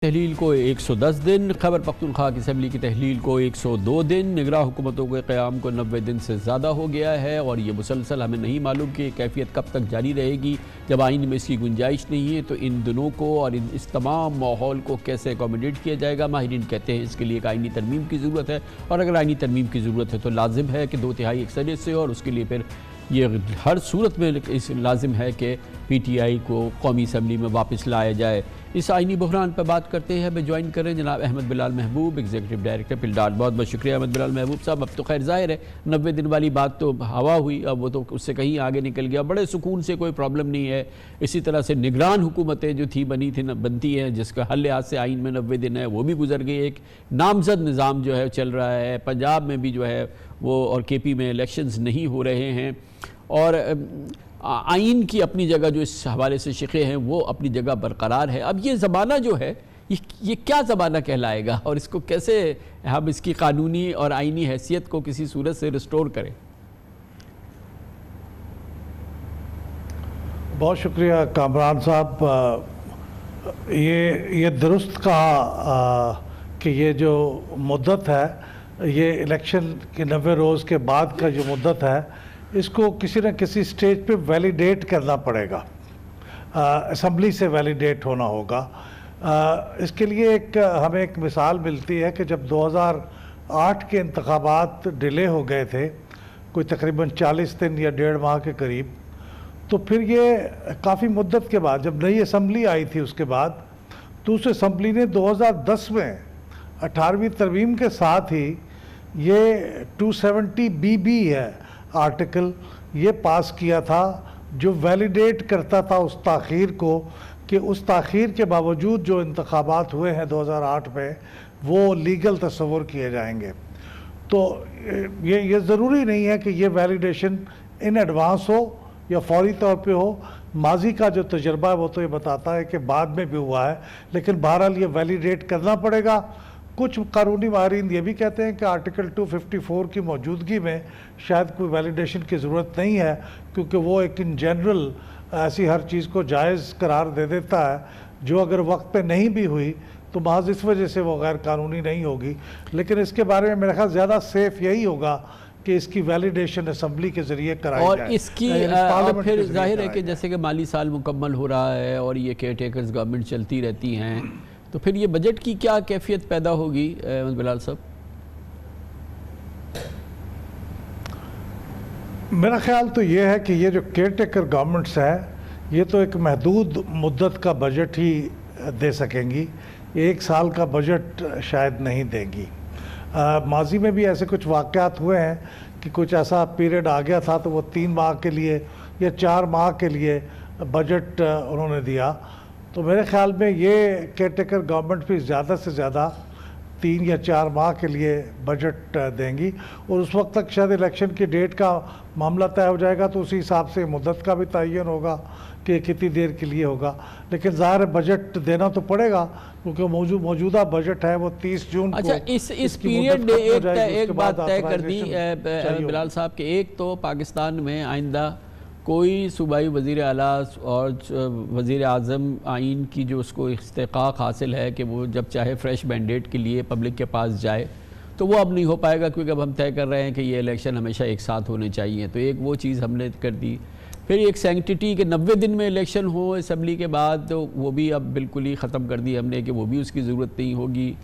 तहलील को 110 दिन, खैबर पख्तूनख्वा की असम्बली की तहलील को 102 दिन, निगरां हुकूमतों के क़याम को 90 दिन से ज़्यादा हो गया है और ये मुसलसल हमें नहीं मालूम कि कैफियत कब तक जारी रहेगी। जब आइन में इसकी गुंजाइश नहीं है तो इन दिनों को और इस तमाम माहौल को कैसे अकोमोडेट किया जाएगा। माहिरीन कहते हैं इसके लिए एक आइनी तरमीम की ज़रूरत है और अगर आइनी तरमीम की ज़रूरत है तो लाजिम है कि 2/3 अक्सरियत से, और उसके लिए फिर ये हर सूरत में इस लाजिम है कि PTI को कौमी असम्बली में वापस लाया जाए। इस आइनी बहरान पर बात करते हैं हमें ज्वाइन करें जनाब अहमद बिलाल महबूब, एग्जीक्यूटिव डायरेक्टर पिलडार। बहुत बहुत शुक्रिया अहमद बिलाल महबूब साहब। अब तो खैर ज़ाहिर है 90 दिन वाली बात तो हवा हुई, अब वो तो उससे कहीं आगे निकल गया। बड़े सुकून से, कोई प्रॉब्लम नहीं है। इसी तरह से निगरान हुकूमतें जो थी बनती हैं, जिसका हर लिहाज से आइन में 90 दिन है, वो भी गुजर गई। एक नामजद निज़ाम जो है चल रहा है, पंजाब में भी जो है वो, और KP में इलेक्शंस नहीं हो रहे हैं, और आइन की अपनी जगह जो इस हवाले से शिक़े हैं वो अपनी जगह बरकरार है। अब ये ज़माना जो है ये क्या ज़माना कहलाएगा और इसको कैसे हम इसकी कानूनी और आइनी हैसियत को किसी सूरत से रिस्टोर करें? बहुत शुक्रिया कामरान साहब। ये दुरुस्त कहा कि ये जो मुद्दत है, ये इलेक्शन के 90 रोज़ के बाद का जो मुद्दत है, इसको किसी न किसी स्टेज पे वैलिडेट करना पड़ेगा, असम्बली से वैलिडेट होना होगा। इसके लिए हमें एक मिसाल मिलती है कि जब 2008 के इंतखाबात डिले हो गए थे, कोई तकरीबन 40 दिन या 1.5 माह के करीब, तो फिर ये काफ़ी मुद्दत के बाद जब नई असम्बली आई थी, उसके बाद तो उस असम्बली ने 2010 में 18वीं तरमीम के साथ ही ये 270BB है आर्टिकल, ये पास किया था, जो वैलिडेट करता था उस ताख़ीर को, कि उस ताख़ीर के बावजूद जो इंतखाबात हुए हैं 2008 में वो लीगल तस्वुर किए जाएंगे। तो ये ज़रूरी नहीं है कि ये वैलिडेशन इन एडवांस हो या फौरी तौर पे हो। माजी का जो तजर्बा है वो तो ये बताता है कि बाद में भी हुआ है, लेकिन बहरहाल ये वैलिडेट करना पड़ेगा। कुछ कानूनी माहिरीन ये भी कहते हैं कि आर्टिकल 254 की मौजूदगी में शायद कोई वैलिडेशन की ज़रूरत नहीं है, क्योंकि वो एक इन जनरल ऐसी हर चीज़ को जायज़ करार दे देता है, जो अगर वक्त पे नहीं भी हुई तो महज इस वजह से वो गैर कानूनी नहीं होगी। लेकिन इसके बारे में मेरा ख्याल ज़्यादा सेफ़ यही होगा कि इसकी वैलिडेशन असम्बली के ज़रिए कराई और जाए। इसकी और फिर जाहिर है कि जैसे कि माली साल मुकम्मल हो रहा है और ये केयर टेकर्स गवर्नमेंट चलती रहती हैं, तो फिर ये बजट की क्या कैफियत पैदा होगी अहमद बिलाल साहब? मेरा ख्याल तो ये है कि ये जो केयर टेकर गवर्नमेंट्स है, ये तो एक महदूद मुद्दत का बजट ही दे सकेंगी, 1 साल का बजट शायद नहीं देंगी। माजी में भी ऐसे कुछ वाक़यात हुए हैं कि कुछ ऐसा पीरियड आ गया था तो वो 3 माह के लिए या 4 माह के लिए बजट उन्होंने दिया। तो मेरे ख्याल में ये केयर टेकर गवर्नमेंट भी ज़्यादा से ज़्यादा 3 या 4 माह के लिए बजट देंगी, और उस वक्त तक शायद इलेक्शन की डेट का मामला तय हो जाएगा, तो उसी हिसाब से मुद्दत का भी तयन होगा कि कितनी देर के लिए होगा। लेकिन ज़ाहिर है बजट देना तो पड़ेगा, क्योंकि मौजूदा बजट है वो 30 जून अच्छा, को इस पीरियड ने एक बात तय कर दी बिलाल साहब कि एक तो पाकिस्तान में आइंदा कोई सूबाई वज़ीर आला और वज़ीर आज़म आइन की जो उसको इस्तेक़ाक़ हासिल है कि वो जब चाहे फ्रेश मैंडेट के लिए पब्लिक के पास जाए, तो वो अब नहीं हो पाएगा, क्योंकि अब हम तय कर रहे हैं कि ये इलेक्शन हमेशा एक साथ होने चाहिए। तो एक वो चीज़ हमने कर दी। फिर एक सैंक्टिटी के 90 दिन में इलेक्शन हो असम्बली के बाद, तो वो भी अब बिल्कुल ही ख़त्म कर दी हमने कि वो भी उसकी ज़रूरत नहीं होगी।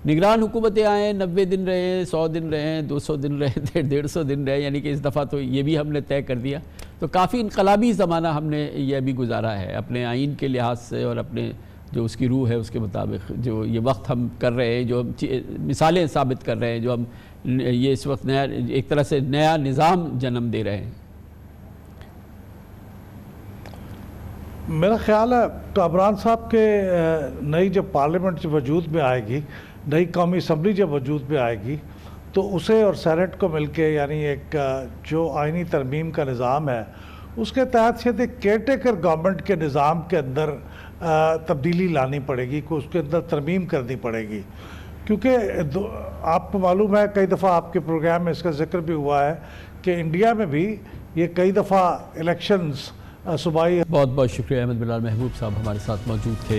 निगरान हुकूमतें आएँ, 90 दिन रहें, 100 दिन रहें, 200 दिन रहें, 150 दिन रहें, यानी कि इस दफ़ा तो ये भी हमने तय कर दिया। तो काफ़ी इनकलाबी ज़माना हमने यह भी गुजारा है अपने आइन के लिहाज से, और अपने जो उसकी रूह है उसके मुताबिक जो ये वक्त हम कर रहे हैं, जो हम मिसालें साबित कर रहे हैं, जो हम ये इस वक्त नया एक तरह से नया निज़ाम जन्म दे रहे हैं। मेरा ख्याल है कामरान साहब के नई जब पार्लियामेंट वजूद में आएगी, नई कौमी असम्बली जब वजूद में आएगी, तो उसे और सेनेट को मिलके, यानी एक जो आइनी तरमीम का निज़ाम है उसके तहत शायद एक केयर टेकर गवर्नमेंट के निज़ाम के अंदर तब्दीली लानी पड़ेगी, को उसके अंदर तरमीम करनी पड़ेगी। क्योंकि आपको मालूम है, कई दफ़ा आपके प्रोग्राम में इसका जिक्र भी हुआ है कि इंडिया में भी ये कई दफ़ा इलेक्शंस सूबाई। बहुत बहुत शुक्रिया अहमद बिलाल महबूब साहब हमारे साथ मौजूद थे।